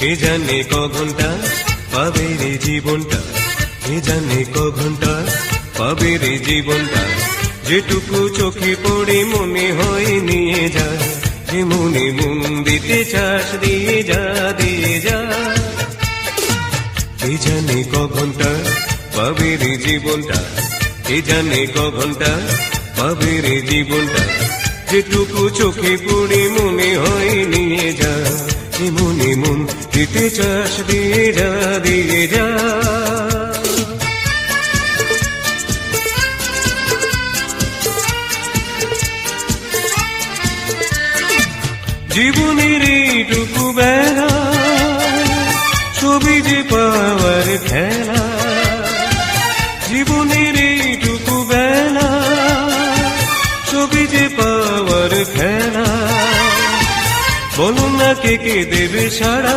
কে জানে ক ঘন্টা পাবে রে জীবনটা, কে জানে ক ঘন্টা পাবে রে জীবনটা, যেটুকু চোখে পড়ে মনে হয় নিয়ে যা, যে মনে মন দিতে চাস দিয়ে যা দিয়ে যা। কে জানে ক ঘন্টা পাবে রে জীবনটা, কে জানে ক ঘন্টা পাবে রে জীবনটা, যেটুকু চোখে পড়ে মনে হয় নিয়ে যা, যে মনে মন দিতে চাস দিয়ে যা দিয়ে যা। জীবনের এইটুকু বেলা ছবি যে পাওয়ার খেলা, জীবনের এইটুকু বেলা ছবি যে পাওয়ার খেলা, বলো না কে কে দেবে সারা।